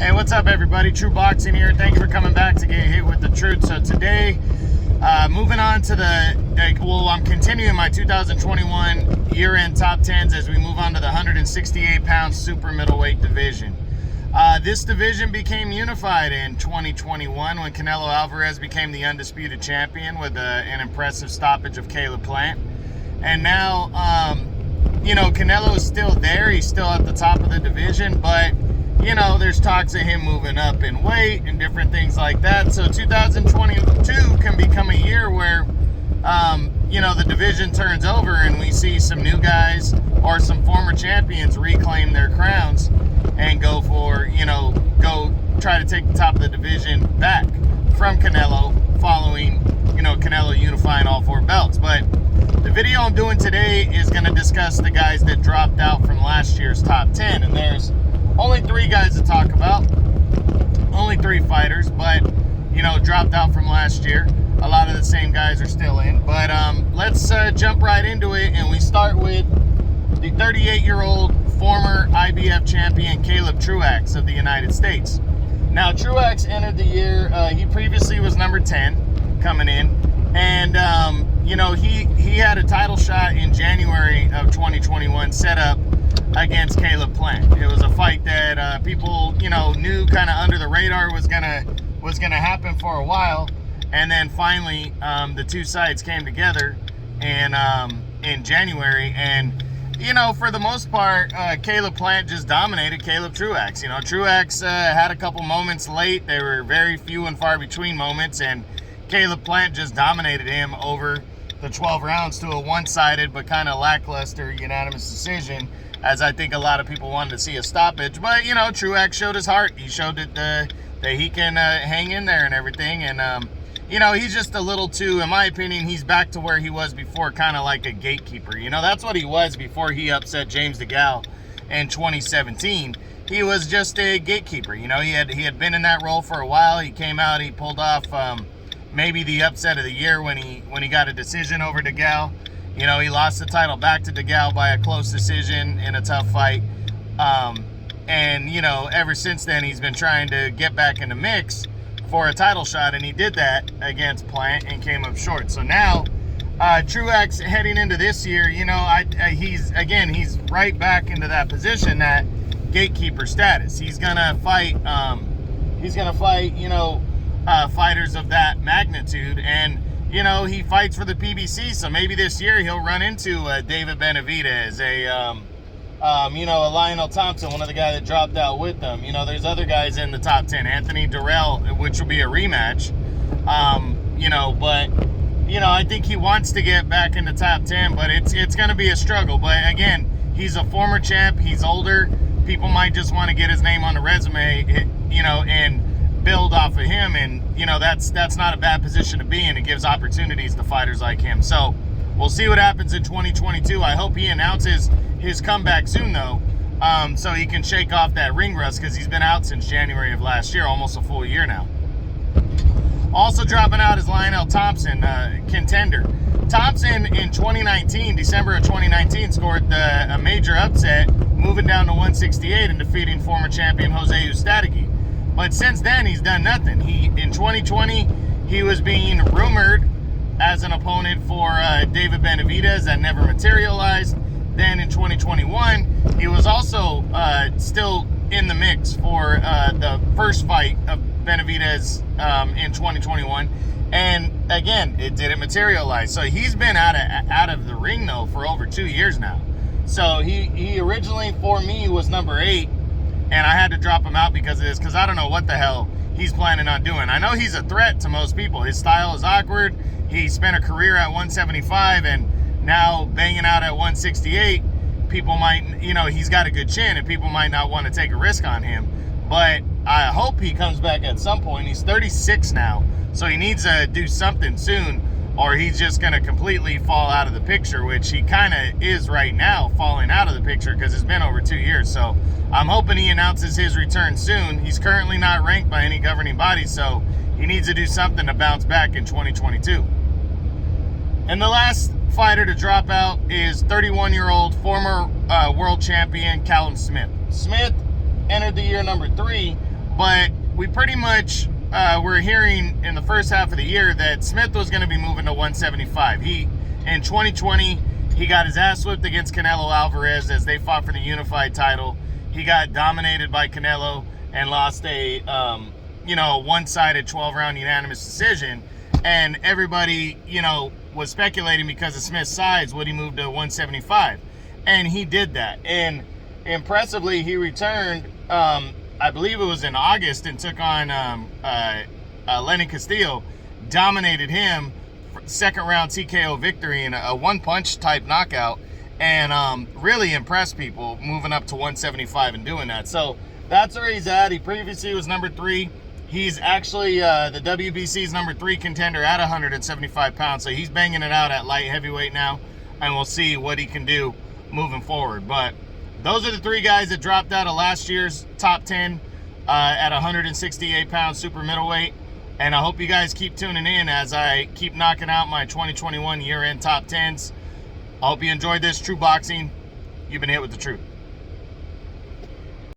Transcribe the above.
Hey, what's up, everybody? True Boxing here. Thank you for coming back to get hit with the truth. So today, moving on to I'm continuing my 2021 year-end top 10s as we move on to the 168-pound Super Middleweight Division. This division became unified in 2021 when Canelo Alvarez became the undisputed champion with an impressive stoppage of Caleb Plant. And now, Canelo is still there. He's still at the top of the division, but there's talks of him moving up in weight and different things like that. So 2022 can become a year where, the division turns over and we see some new guys or some former champions reclaim their crowns and go try to take the top of the division back from Canelo following, Canelo unifying all four belts. But the video I'm doing today is going to discuss the guys that dropped out from last year's top 10. And there's only 3 guys to talk about, only 3 fighters, but, dropped out from last year. A lot of the same guys are still in, but let's jump right into it, and we start with the 38-year-old former IBF champion Caleb Truax of the United States. Now, Truax entered the year, he previously was number 10 coming in, and, he had a title shot in January of 2021 set up against Caleb Plant. It was a fight that people, knew kind of under the radar was gonna happen for a while, and then finally the two sides came together in January, and for the most part, Caleb Plant just dominated Caleb Truax. Truax had a couple moments late. They were very few and far between moments, and Caleb Plant just dominated him over the 12 rounds to a one-sided but kind of lackluster unanimous decision, as I think a lot of people wanted to see a stoppage. But, Truax showed his heart. He showed that he can hang in there and everything. And, he's just a little too, in my opinion, he's back to where he was before, kind of like a gatekeeper. That's what he was before he upset James DeGale in 2017. He was just a gatekeeper. He had been in that role for a while. He came out, he pulled off maybe the upset of the year when he got a decision over DeGale. He lost the title back to DeGale by a close decision in a tough fight. Ever since then, he's been trying to get back in the mix for a title shot, and he did that against Plant and came up short. So now, Truax heading into this year, he's right back into that position, that gatekeeper status. He's gonna fight, fighters of that magnitude, and he fights for the PBC, so maybe this year he'll run into David Benavidez, a Lionel Thompson, one of the guys that dropped out with them. There's other guys in the top 10, Anthony Durrell, which will be a rematch. I think he wants to get back in the top 10, but it's going to be a struggle. But again, he's a former champ, he's older. People might just want to get his name on the resume, and build off of him, and that's not a bad position to be in. It gives opportunities to fighters like him. So we'll see what happens in 2022. I hope he announces his comeback soon, though, so he can shake off that ring rust, because he's been out since January of last year, almost a full year now. Also dropping out is Lionel Thompson, contender. Thompson in December of 2019, scored a major upset, moving down to 168 and defeating former champion Jose Ustadegi. But since then, he's done nothing. In 2020, he was being rumored as an opponent for David Benavidez that never materialized. Then in 2021, he was also still in the mix for the first fight of Benavidez in 2021. And again, it didn't materialize. So he's been out of the ring, though, for over 2 years now. So he originally, for me, was number 8. And I had to drop him out because of this, because I don't know what the hell he's planning on doing. I know he's a threat to most people. His style is awkward. He spent a career at 175 and now banging out at 168. People might, he's got a good chin and people might not want to take a risk on him. But I hope he comes back at some point. He's 36 now, so he needs to do something soon, or he's just going to completely fall out of the picture, which he kind of is right now, falling out of the picture, because it's been over 2 years. So I'm hoping he announces his return soon. He's currently not ranked by any governing body, so he needs to do something to bounce back in 2022. And the last fighter to drop out is 31-year-old former world champion Callum Smith. Smith entered the year number 3, But we pretty much were hearing in the first half of the year that Smith was going to be moving to 175. In 2020, he got his ass whipped against Canelo Alvarez as they fought for the unified title. He got dominated by Canelo and lost a one-sided 12-round unanimous decision. And everybody, was speculating because of Smith's size, would he move to 175? And he did that. And impressively, he returned, I believe it was in August, and took on Lenny Castillo, dominated him, second round TKO victory in a one-punch type knockout, and really impressed people moving up to 175 and doing that. So that's where he's at. He previously was number 3. He's actually the WBC's number 3 contender at 175 pounds. So he's banging it out at light heavyweight now, and we'll see what he can do moving forward. But those are the 3 guys that dropped out of last year's top 10 at 168 pounds super middleweight. And I hope you guys keep tuning in as I keep knocking out my 2021 year-end top 10s. I hope you enjoyed this. True Boxing, you've been hit with the truth.